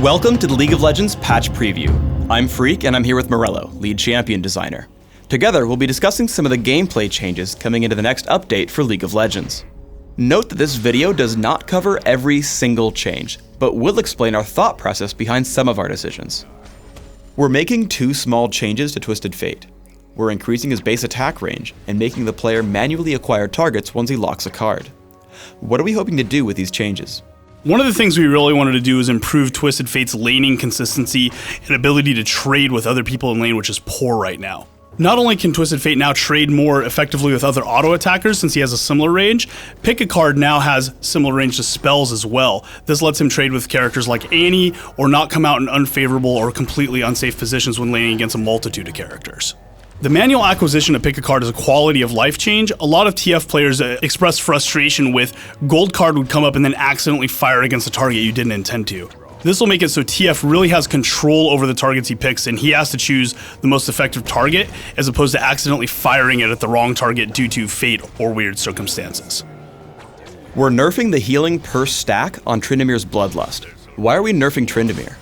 Welcome to the League of Legends Patch Preview. I'm Freak and I'm here with Morello, lead champion designer. Together, we'll be discussing some of the gameplay changes coming into the next update for League of Legends. Note that this video does not cover every single change, but will explain our thought process behind some of our decisions. We're making two small changes to Twisted Fate. We're increasing his base attack range and making the player manually acquire targets once he locks a card. What are we hoping to do with these changes? One of the things we really wanted to do is improve Twisted Fate's laning consistency and ability to trade with other people in lane, which is poor right now. Not only can Twisted Fate now trade more effectively with other auto attackers since he has a similar range, Pick a Card now has similar range to spells as well. This lets him trade with characters like Ahri or not come out in unfavorable or completely unsafe positions when laning against a multitude of characters. The manual acquisition of Pick a Card is a quality of life change. A lot of TF players express frustration with gold card would come up and then accidentally fire against a target you didn't intend to. This will make it so TF really has control over the targets he picks, and he has to choose the most effective target as opposed to accidentally firing it at the wrong target due to fate or weird circumstances. We're nerfing the healing per stack on Tryndamere's Bloodlust. Why are we nerfing Tryndamere?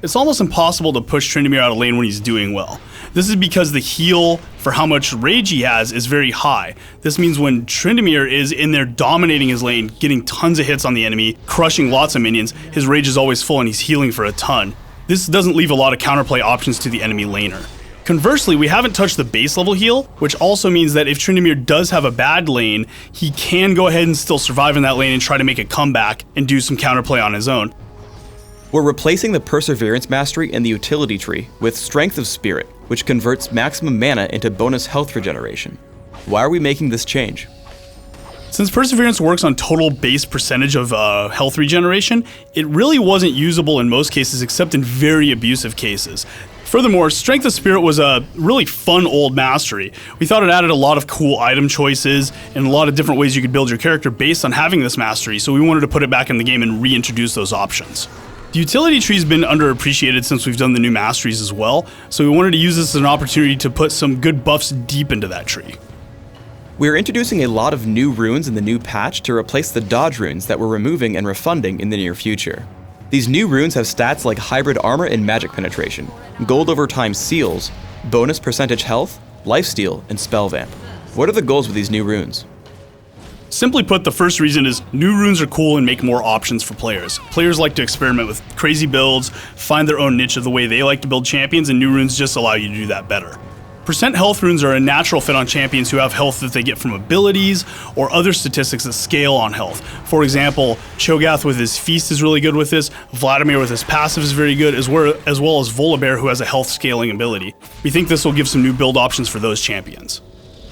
It's almost impossible to push Tryndamere out of lane when he's doing well. This is because the heal for how much rage he has is very high. This means when Tryndamere is in there dominating his lane, getting tons of hits on the enemy, crushing lots of minions, his rage is always full and he's healing for a ton. This doesn't leave a lot of counterplay options to the enemy laner. Conversely, we haven't touched the base level heal, which also means that if Tryndamere does have a bad lane, he can go ahead and still survive in that lane and try to make a comeback and do some counterplay on his own. We're replacing the Perseverance Mastery in the utility tree with Strength of Spirit, which converts maximum mana into bonus health regeneration. Why are we making this change? Since Perseverance works on total base percentage of health regeneration, it really wasn't usable in most cases except in very abusive cases. Furthermore, Strength of Spirit was a really fun old mastery. We thought it added a lot of cool item choices and a lot of different ways you could build your character based on having this mastery, so we wanted to put it back in the game and reintroduce those options. The utility tree's been underappreciated since we've done the new masteries as well, so we wanted to use this as an opportunity to put some good buffs deep into that tree. We're introducing a lot of new runes in the new patch to replace the dodge runes that we're removing and refunding in the near future. These new runes have stats like hybrid armor and magic penetration, gold over time seals, bonus percentage health, lifesteal, and spell vamp. What are the goals with these new runes? Simply put, the first reason is new runes are cool and make more options for players. Players like to experiment with crazy builds, find their own niche of the way they like to build champions, and new runes just allow you to do that better. Percent health runes are a natural fit on champions who have health that they get from abilities or other statistics that scale on health. For example, Cho'Gath with his feast is really good with this, Vladimir with his passive is very good, as well as Volibear who has a health scaling ability. We think this will give some new build options for those champions.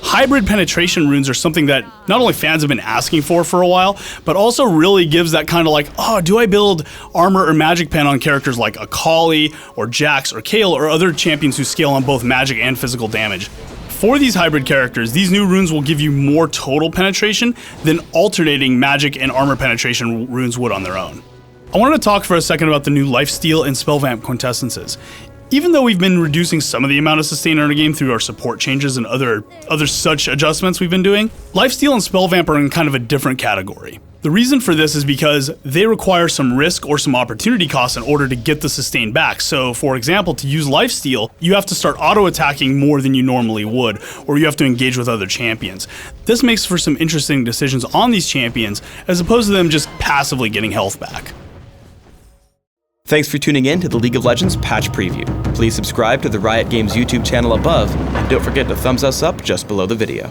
Hybrid penetration runes are something that not only fans have been asking for a while, but also really gives that kind of like, oh, do I build armor or magic pen on characters like Akali or Jax or Kayle or other champions who scale on both magic and physical damage? For these hybrid characters, these new runes will give you more total penetration than alternating magic and armor penetration runes would on their own. I wanted to talk for a second about the new Lifesteal and Spell Vamp quintessences. Even though we've been reducing some of the amount of sustain in our game through our support changes and other such adjustments we've been doing, Lifesteal and Spell Vamp are in kind of a different category. The reason for this is because they require some risk or some opportunity costs in order to get the sustain back. So, for example, to use Lifesteal, you have to start auto-attacking more than you normally would, or you have to engage with other champions. This makes for some interesting decisions on these champions, as opposed to them just passively getting health back. Thanks for tuning in to the League of Legends Patch Preview. Please subscribe to the Riot Games YouTube channel above, and don't forget to thumbs us up just below the video.